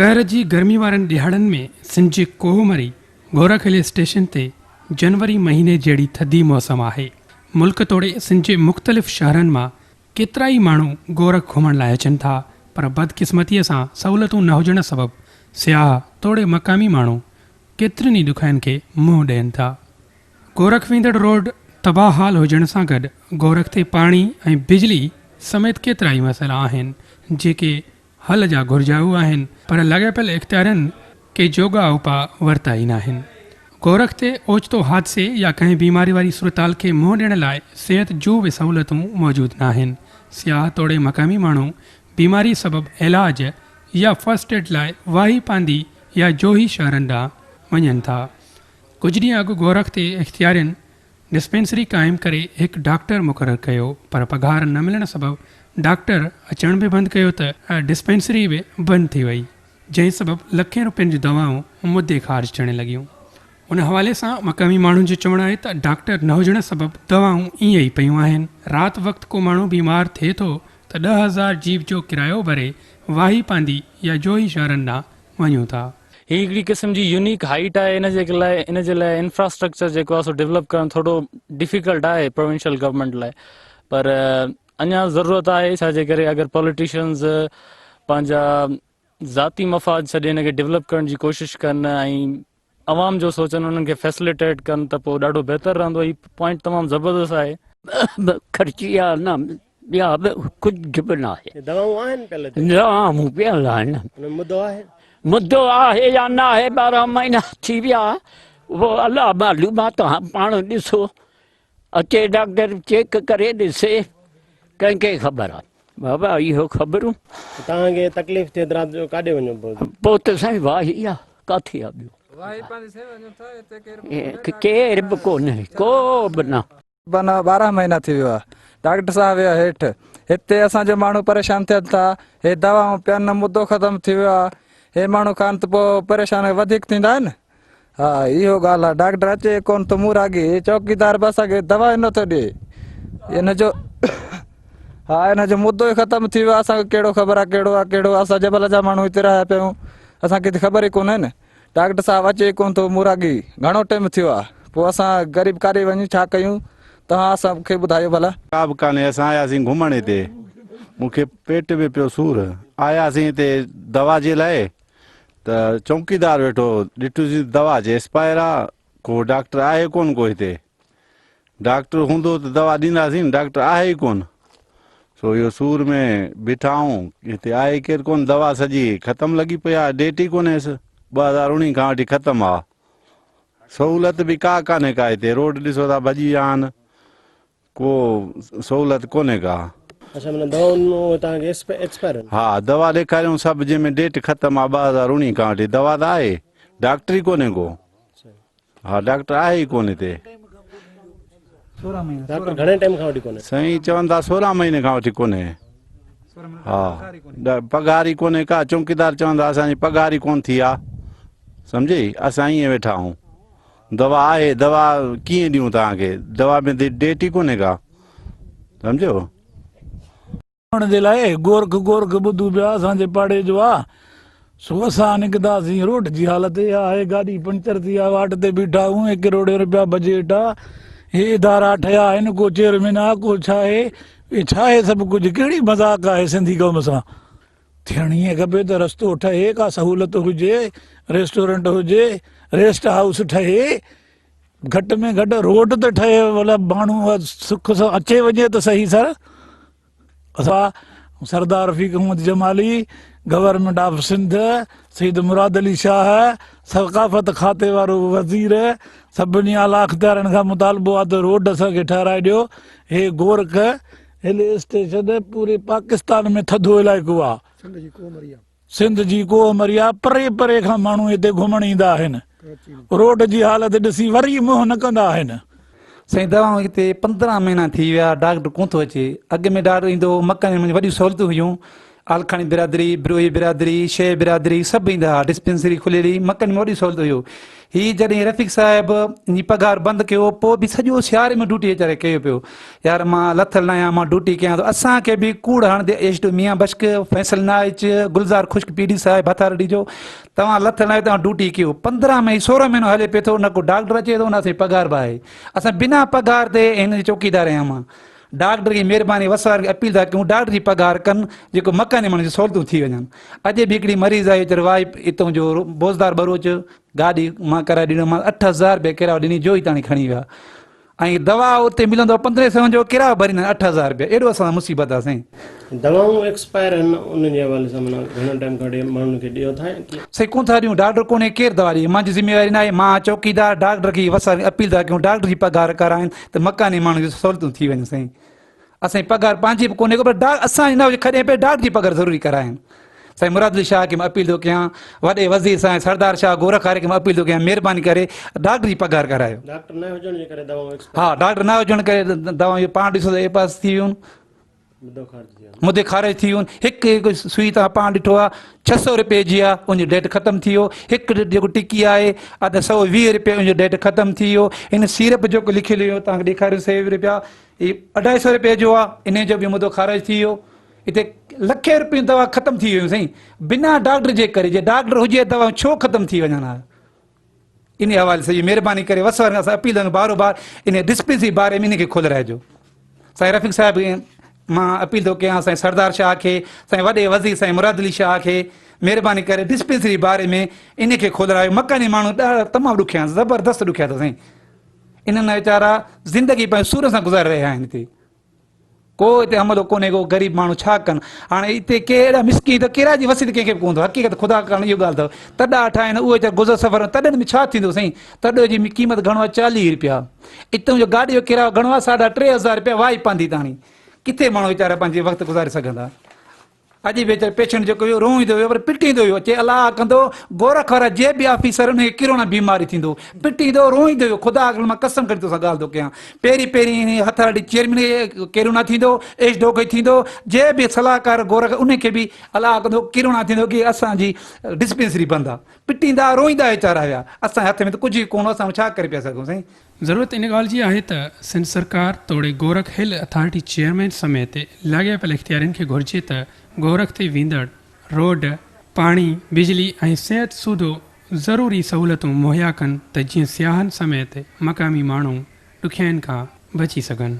कहर जी गर्मी वारनि ॾियाड़नि में सिंध जे कोहमरी गोरख हिल स्टेशन ते जनवरी महीने जहिड़ी थधी मौसम आहे। मुल्क तोड़े सिंध जे मुख़्तलिफ़ शहरनि मां केतिरा ई माण्हू गोरख घुमण लाइ अचनि था, पर बदकिस्मतीअ सां सहूलियतूं न हुजण सबबि सियाह तोड़े मक़ामी माण्हू केतिरनि ई ॾुखियाईनि खे मुंहुं ॾियनि था। गोरख वेंदड़ रोड तबाह हाल हुजण सां गॾु गोरख ते पाणी ऐं बिजली समेत केतिरा ई मसइला आहिनि जेके हल जा घुरिजाऊं आहिनि, पर लॻियल इख़्तियारनि के जोगा उपाउ वरिता ई न आहिनि। गोरख ते ओचितो हादसे या कंहिं बीमारी वारी सूरताल खे मुंहुं ॾियण लाइ सिहत जूं बि सहूलियतूं मौजूदु न आहिनि। सियाह तोड़े मक़ामी माण्हू बीमारी सबबि इलाज या फर्स्ट एड लाइ वाही पांदी या जोही शहरनि ॾांहुं वञनि था। कुझु ॾींहं अॻु गोरख ते इख़्तियारनि डिस्पेंसरी क़ाइमु करे हिकु डॉक्टर मुक़ररु कयो, पर पघार न मिलण सबबि डॉक्टर अचण बि बंदि कयो त डिस्पेंसरी बि बंदि थी वई, जंहिं सबबि लखें रुपयनि जूं दवाऊं मुदे ख़ारिज थियण लॻियूं। उन हवाले सां मक़ामी माण्हुनि जो चवणु आहे त डॉक्टर न हुजण सबबि दवाऊं ईअं ई पियूं आहिनि। राति वक़्तु को माण्हू बीमार थिए थो त 10,000 जीप जो किरायो भरे वाही पांदी या जोही शहरनि ॾांहुं वञूं था। ही हिकिड़ी क़िस्म जी यूनिक हाइट आहे। इन जे लाइ इंफ्रास्ट्रक्चर जेको आहे सो डेवलप करणु थोरो डिफिकल्ट आहे प्रोविंशियल गवर्नमेंट लाइ, पर अञा ज़रूरत आहे। छाजे करे अगरि पॉलिटिशियन्स पंहिंजा ज़ाती मफ़ाद छॾे हिनखे डेवलप करण जी कोशिशि कनि ऐं अवाम जो सोचनि, उन्हनि खे फैसिलिटेट कनि त पोइ ॾाढो बहितरु रहंदो। हीउ पॉइंट तमामु ज़बरदस्त आहे। ख़र्ची आहे न, ॿिया कुझु बि न आहे। दवाऊं आहिनि पहले दवाऊं पियल आहिनि। मुद्दो आहे, मुद्दो आहे या न आहे, 12 महीना थी विया। उहो अलाह मालूम आहे, तव्हां पाण ॾिसो, अचे डॉक्टर चेक करे ॾिसे, कंहिंखे ख़बर आहे बाबा इहो ख़बरूं। तव्हांखे तकलीफ़ थिए त राति जो काॾे वञो पोइ त साईं वाही आहे, किथे आहे ॿियो? केर बि कोन्हे, को बि न। 12 महीना थी वियो आहे। डॉक्टर साहब विया हेठि, हिते असांजो माण्हू परेशान थियनि था। हे दवाऊं पियनि, मुद्दो ख़तमु थी वियो आहे। हे माण्हू खान त पोइ परेशान वधीक थींदा आहिनि। हा, इहो ॻाल्हि आहे। डॉक्टर अचे कोन त मूं रागी चौकीदार बि असांखे दवा नथो ॾिए। हिनजो हा, हिनजो मुद्दो ई ख़तमु थी वियो आहे। असांखे कहिड़ो ख़बर आहे कहिड़ो आहे कहिड़ो? असां जबल जा माण्हू हिते रहिया पियूं, असांखे त ख़बर ई कोन्हे न। डॉक्टर साहब अचे कोन थो मूं रागी, घणो टाइम थियो आहे। पोइ असां ग़रीब कारे वञूं, छा कयूं? तव्हां असांखे ॿुधायो भला। का बि कान्हे, असां आयासीं घुमण हिते, मूंखे पेट में पियो सूरु। आयासीं हिते दवा जे लाइ त चौकीदार वेठो, ॾिठोसीं दवा जे एक्सपायर आहे, को डॉक्टर आहे कोन को हिते। डॉक्टर हूंदो त दवा ॾींदासीं, डॉक्टर आहे ई कोन। सो इहो सूर में बीठा आहियूं, हिते आहे केरु कोन। दवा सॼी ख़तमु लॻी पई आहे, डेट ई कोन्हे। 2019 खां वठी ख़तमु आहे। सहूलियत बि का कान्हे का हिते। रोड ॾिसो था भॼी विया आहिनि, को सहूलियत कोन्हे का। अच्छा, माना दवाऊं तव्हांखे एक्सपायर आहिनि? हा, दवा ॾेखारियूं सभु, जंहिंमें डेट ख़तमु आहे 2019 खां वठी। दवा त आहे, डॉक्टर ई कोन्हे को। हा, डॉक्टर आहे ई कोन हिते। डॉक्टर घणे टाइम खां वठी कोन्हे? साईं चवनि था 16 महीने खां वठी कोन्हे। हा, पघार ई कोन्हे का। चौकीदार चवंदा असांजी पघार ई कोन थी आहे, सम्झे? असां ईअं वेठा आहियूं। दवा आहे, दवा कीअं ॾियूं तव्हांखे? दवा में डेट ई कोन्हे का, सम्झो? जे लाइ गोरख ॿुधू पिया असांजे पाड़े जो आहे। सो असां निकितासीं, रोड जी हालति इहा आहे, गाॾी पंचर थी आहे, वाट ते बीठा आहियूं। 1 करोड़ रुपया बजट आहे। हे इदारा ठहिया आहिनि, को चेयरमैन आहे, को छा आहे, छा आहे सभु कुझु? कहिड़ी मज़ाक आहे सिंधी क़ौम सां? थियण ईअं खपे त रस्तो ठहे, का सहूलियत हुजे, रेस्टोरेंट हुजे, रेस्ट हाउस ठहे, घटि में घटि रोड त ठहे, मतिलबु माण्हू सुख सां अचे वञे त सही सर। असां सरदार रफ़ीक अहमद जमाली, गवर्नमेंट ऑफ सिंध, सईद मुराद अली शाह, सक़ाफ़त खाते वारो वज़ीर, सभिनी आला अख़्तियारनि खां मुतालबो आहे त रोड असांखे ठाराए ॾियो। हे गोरख हिल स्टेशन पूरे पाकिस्तान में थधो इलाइक़ो आहे। सिंध जी कोहमरिया परे परे खां माण्हू हिते घुमण ईंदा आहिनि। रोड जी हालत ॾिसी वरी मुंहुं न कंदा आहिनि। साईं दवाऊं हिते 15 महीना थी विया, डॉक्टर कोन थो अचे। अॻु में डॉक्टर ईंदो, मकान में वॾियूं सहूलियतूं हुयूं। आलखाणी बिरादरी, ब्रोही बिरादरी, शे बिरादरी सभु ईंदा हुआ। डिस्पेंसरी खुलियलु हुई, मकनि में वॾी सहूलियत हुयो। हीअ जॾहिं रफ़ीक साहिब जी पघार बंदि कयो, पोइ बि सॼो सियारे में ड्यूटी वीचारे कयो पियो। यार मां लथल न आहियां, मां ड्यूटी कयां थो। असांखे बि कूड़ हणंदे एस्ट मियां बश्क, फैसल नाइच, गुलज़ार ख़ुश्क पीडी साहिब हथार ॾिजो, तव्हां लथल न आहियो, तव्हां ड्यूटी कयो। 15 महीने 16 महीनो हले पियो थो, न को डॉक्टर अचे थो, न असांजी पघार बि आहे। असां बिना पघार ते हिन चौकीदार आहियां मां। डॉक्टर जी महिरबानी वसवार खे अपील था कयूं, डॉक्टर जी पघार कनि, जेको मकानी माण्हू जी सहूलियतूं थी वञनि। अॼु बि हिकिड़ी मरीज़ आहे वीचारो वाइफ हितां जो बोज़दार बरोच, गाॾी मां कराए ॾिनोमांसि, 8000 रुपया किरायो ॾिनी, जो ई ताणी खणी विया। ऐं दवा उते मिलंदो 1500 जो, किरायो भरींदा 8000 रुपया। एॾो असां मुसीबत आहे साईं। दवाऊं एक्सपायर आहिनि, उन जे हवाले सां माना घणो टाइम खां वठी माण्हुनि खे ॾियो था की साईं कोन था ॾियूं, डॉक्टर कोन्हे, केरु दवा ॾिए, मुंहिंजी ज़िम्मेवारी न आहे। मां चौकीदार डॉक्टर खे वसार अपील था कयूं, डॉक्टर जी पघार कराइनि त मकानी माण्हू जी सहूलियतूं थी वञनि साईं। असांजी पघार पंहिंजी बि कोन्हे को, पर असांजी न हुजे खॾे पे डॉक्टर जी पघार ज़रूरी कराइनि। साईं मुराद अली शाह खे मां अपील थो कयां, वॾे वज़ीर साईं सरदार शाह गोरख वारे खे मां अपील थो कयां, महिरबानी करे डॉक्टर जी पघार करायो। डॉक्टर न हुजण जे करे दवाऊं एक्सपायर हा, डॉक्टर न हुजण करे दवाऊं पाण ॾिसो त ए पास थी वियूं, मुद्दो ख़ारिज थी वियो। मुदे ख़ारिज थी वियूं। हिकु सुई तव्हां पाण ॾिठो आहे 600 रुपए जी आहे, उनजो डेट ख़तमु थी वियो। हिकु जेको टिकी आहे अधु 120 रुपए, उनजो डेट ख़तमु थी वियो। हिन सीरप जेको लिखियलु हुयो तव्हांखे ॾेखारियो 100 रुपया, हीअ 250 रुपए जो आहे, इन जो बि मुदो ख़ारिज थी वियो। हिते लखे रुपए दवा ख़तमु थी वियूं साईं, बिना डॉक्टर जे करे। जे डॉक्टर हुजे दवा छो ख़तमु थी वञनि हा। इन हवाले सां महिरबानी करे वसवार असां अपील कयूं, बारो बार इन डिस्पेंसरी बारे में इनखे खोलाइजो। साईं रफ़ीक साहिब मां अपील थो कयां, साईं सरदार शाह खे, साईं वॾे वज़ीर साईं मुराद अली शाह खे महिरबानी करे डिस्पेंसरी बारे में इनखे खोलायो। मकानी माण्हू ॾाढा तमामु ॾुखिया आहिनि, ज़बरदस्त ॾुखिया अथव साईं। इन्हनि वीचारा ज़िंदगी पंहिंजे सूर सां गुज़ारे रहिया आहिनि। हिते को हिते अमलो कोन्हे को, ग़रीब माण्हू छा कनि हाणे। हिते कहिड़ा मिसकी त किराए जी वसीत कंहिंखे बि कोन अथव। हक़ीक़त ख़ुदा करणु इहो ॻाल्हि अथव। तॾा ठाहिनि उहे गुज़र सफ़र, तॾहिं में छा थींदो साईं। तॾहिं जी क़ीमत घणो आहे 40 रुपया। हितां जो गाॾी जो किरायो घणो आहे 3500 रुपया। वाई पवंदी ताणी, किथे माण्हू वीचारा पंहिंजे वक़्तु गुज़ारे सघंदा। अॼु बि वीचारे पेशेंट जेको हुयो रोईंदो हुयो, पर पिटींदो हुयो, चए अलाह कंदो गोरख वारा जे बि ऑफिसर उनखे किरोना बीमारी थींदो, पिटींदो रोईंदो हुयो। ख़ुदा मां कसम करे तोसां ॻाल्हि थो कयां, पहिरीं हथ वारी चेयरमैन किरोना थींदो, एच डोक थींदो, जे बि सलाहकार गोरख उनखे बि अलाह कंदो किरोना थींदो की असांजी डिस्पेंसरी बंदि आहे। पिटींदा रोईंदा वीचारा हुया। असांजे हथ में त कुझु कोन, असां छा करे पिया सघूं साईं। ज़रूरत इन ॻाल्हि जी आहे त सिंध सरकार तोड़े गोरख हिल अथॉरिटी चेयरमैन समेत लाॻिया पियल इख़्तियारनि खे घुरिजे त गोरख ते वेंदड़ रोड, पाणी, बिजली ऐं सिहत सूधो ज़रूरी सहूलियतूं मुहैया कनि त जीअं सियाहनि समेत मक़ामी माण्हू ॾुखियाईनि खां बची सघनि।